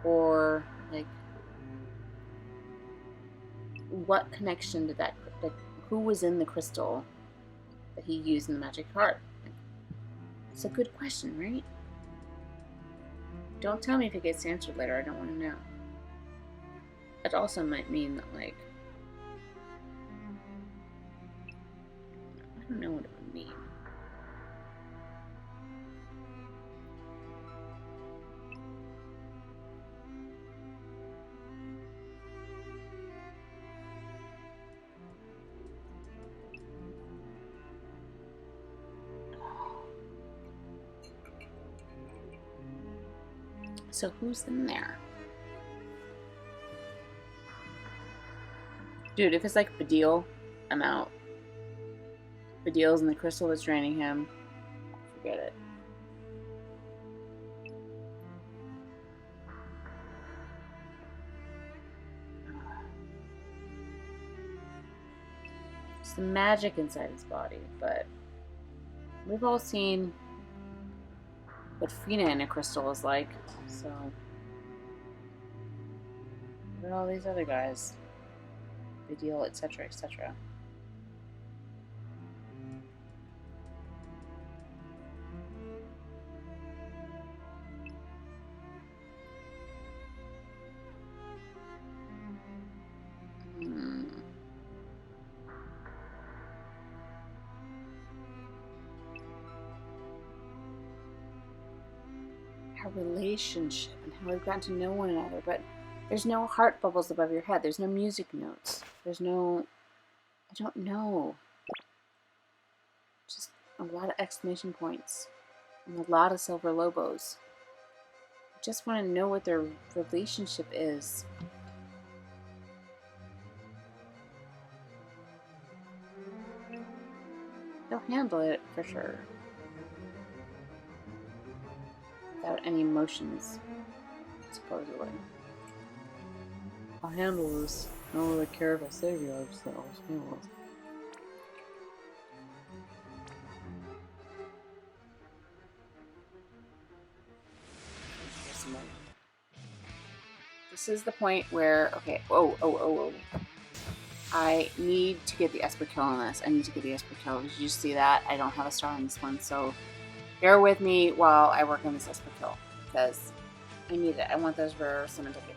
Or like what connection did that, like who was in the crystal that he used in the magic heart? It's a good question, right? Don't tell me if it gets answered later. I don't want to know. It also might mean that, like, I don't know what it would mean. So who's in there? Dude, if it's like Badil, I'm out. Badil's in the crystal that's draining him. Forget it. It's the magic inside his body, but we've all seen what Fina in a crystal is like, so what about all these other guys? Badil, etc., etc. Our relationship and how we've gotten to know one another, but there's no heart bubbles above your head. There's no music notes. There's no, I don't know. Just a lot of exclamation points and a lot of silver lobos. I just want to know what their relationship is. They'll handle it for sure. Without any emotions, supposedly. I'll handle this. I don't really care if I save you, I just I'll handle it. This is the point where, okay, oh. I need to get the Esper kill on this. I need to get the Esper kill. Did you see that? I don't have a star on this one, so bear with me while I work on this Esper kill, because I need it. I want those rare summon tickets.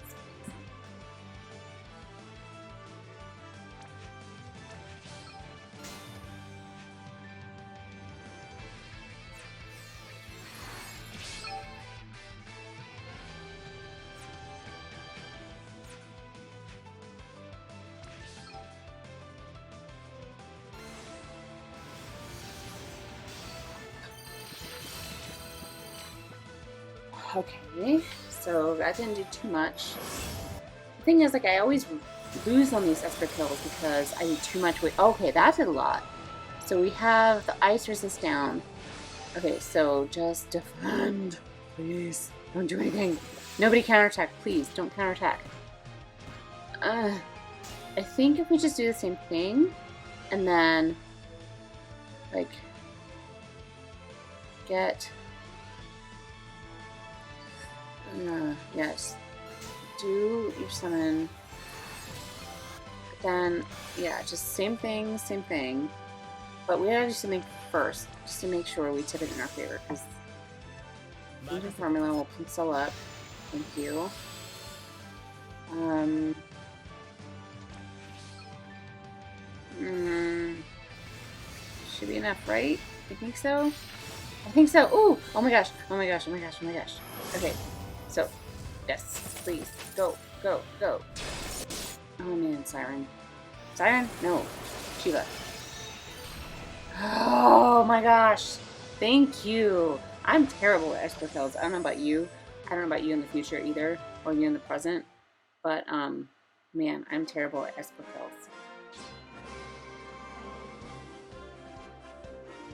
Okay, so that didn't do too much. The thing is, like, I always lose on these Esper kills because I do too much weight. Okay, that did a lot. So we have the ice resist down. Okay, so just defend. Please, don't do anything. Nobody counterattack, please. Don't counterattack. I think if we just do the same thing, and then, like, get... yes. Do your summon. Then, yeah, just same thing, same thing. But we gotta do something first, just to make sure we tip it in our favor, because infant formula will pencil up. Thank you. Should be enough, right? I think so. I think so. Ooh! Oh my gosh! Oh my gosh! Oh my gosh! Oh my gosh! Okay, so yes, please go, go, go. Oh man, Siren. Siren? No, Shiva. Oh my gosh! Thank you. I'm terrible at Esper kills. I don't know about you. I don't know about you in the future either, or you in the present. But man, I'm terrible at Esper kills.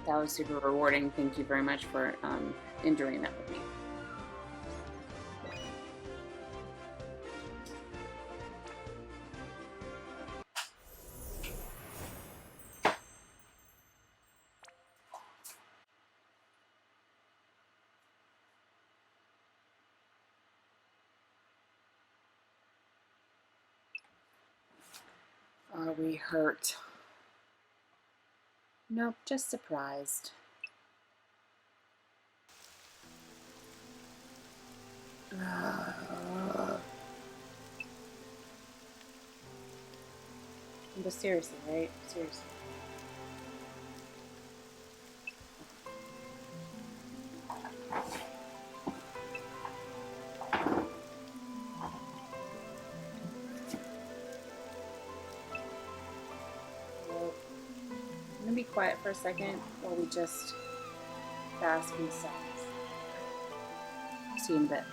That was super rewarding. Thank you very much for enduring that with me. Are we hurt? Nope, just surprised. But seriously, right? Seriously. Well, I'm gonna be quiet for a second while we just bask in the silence. See you in a bit.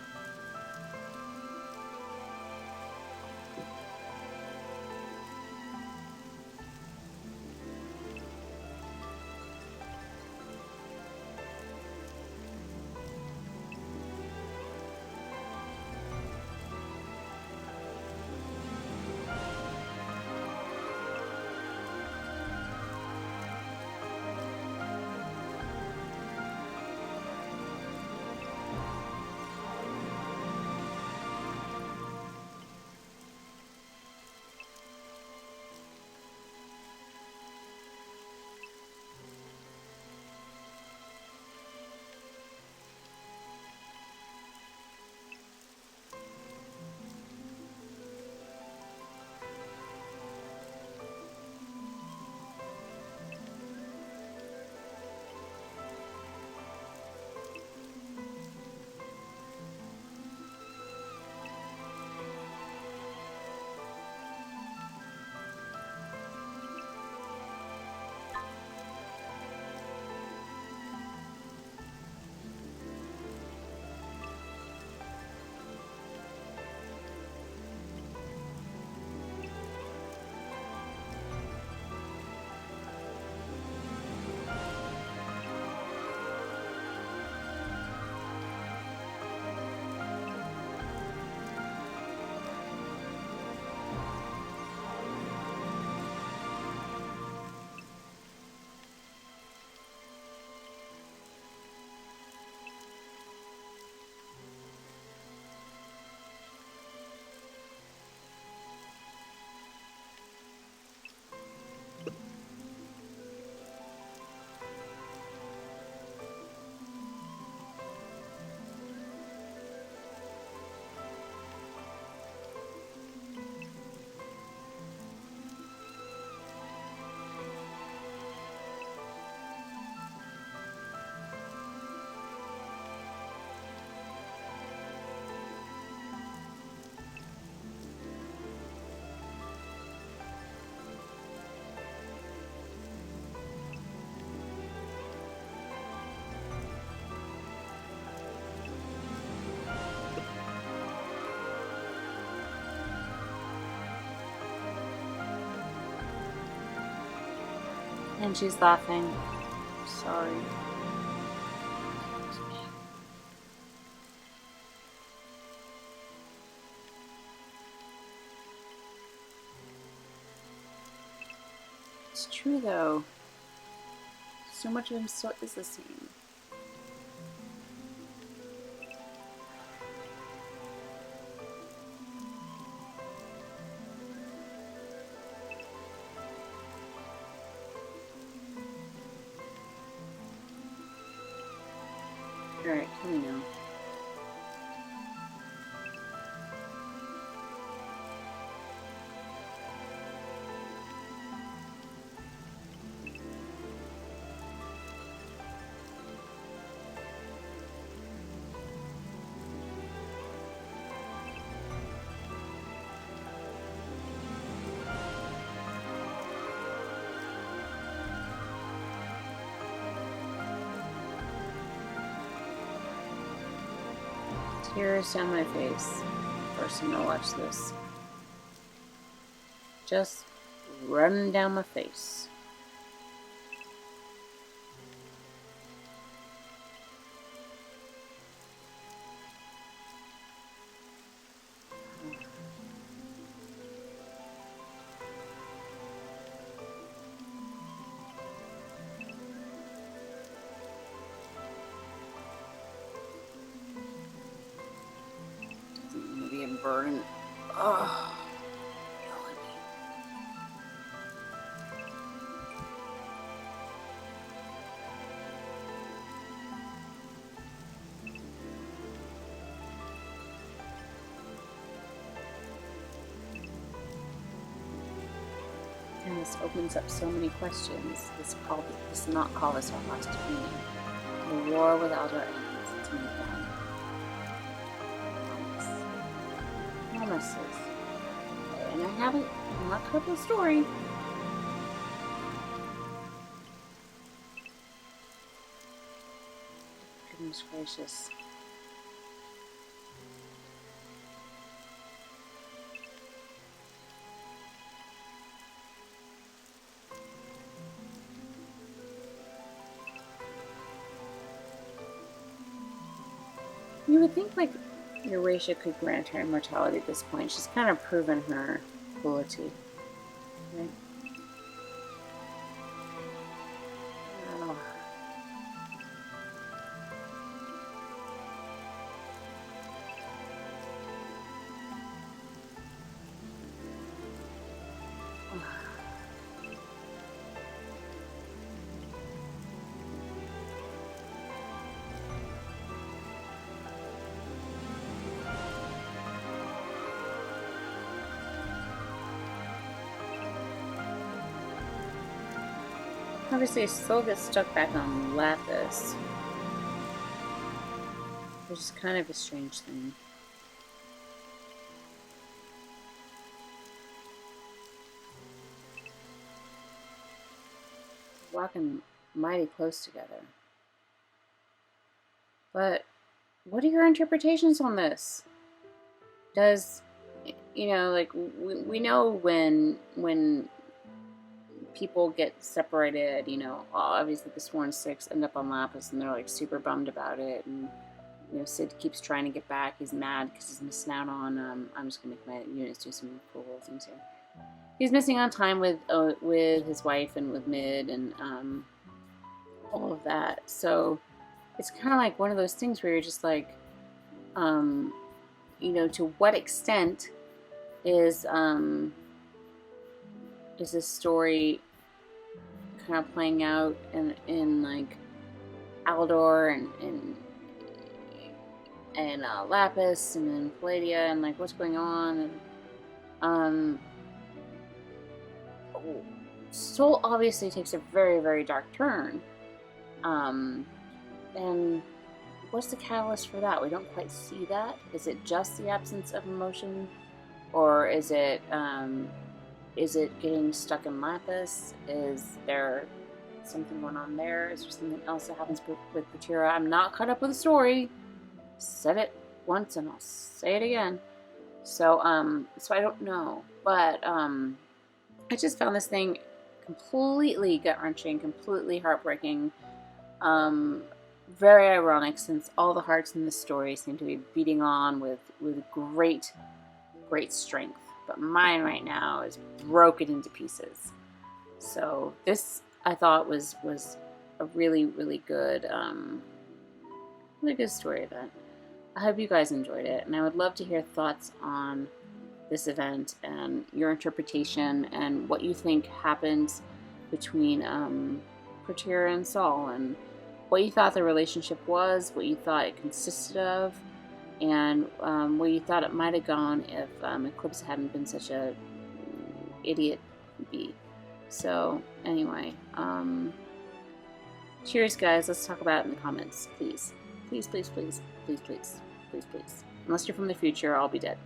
And she's laughing. Sorry. It's true though. So much of him still is the same. Alright, kill me now. Tears down my face. First, I'm gonna watch this. Just running down my face. Maybe a burden. Oh, killing me. And this opens up so many questions. This does not call this our last meeting. The war without our enemies to meet them. Promises. And I'm not caught up with the story. Goodness gracious. You would think, like, Eurasia could grant her immortality at this point. She's kind of proven her ability. Right? Oh. Obviously, Soul gets stuck back on Lapis, which is kind of a strange thing. Walking mighty close together. But what are your interpretations on this? Does, you know, like, we know when people get separated, you know, obviously the Sworn Six end up on Lapis and they're like super bummed about it, and you know, Sid keeps trying to get back. He's mad because he's missing out on I'm just gonna make my units do some cool things here. He's missing on time with his wife and with Mid and all of that. So it's kind of like one of those things where you're just like, you know, to what extent is this story kind of playing out in like Aldor and Lapis and then Palladia, and like what's going on, and Soul obviously takes a very, very dark turn, and what's the catalyst for that? We don't quite see that. Is it just the absence of emotion, or is it getting stuck in Lapis? Is there something going on there? Is there something else that happens with Patira? I'm not caught up with the story. Said it once and I'll say it again. So I don't know. But I just found this thing completely gut-wrenching, completely heartbreaking. Very ironic, since all the hearts in this story seem to be beating on with great strength. But mine right now is broken into pieces. So this, I thought, was a really, really good story event. I hope you guys enjoyed it, and I would love to hear thoughts on this event and your interpretation and what you think happens between Patira and Saul, and what you thought the relationship was, what you thought it consisted of, and where you thought it might have gone if Eclipse hadn't been such a idiot bee. So anyway, cheers, guys. Let's talk about it in the comments, please. Please, please, please, please, please, please, please. Unless you're from the future, I'll be dead.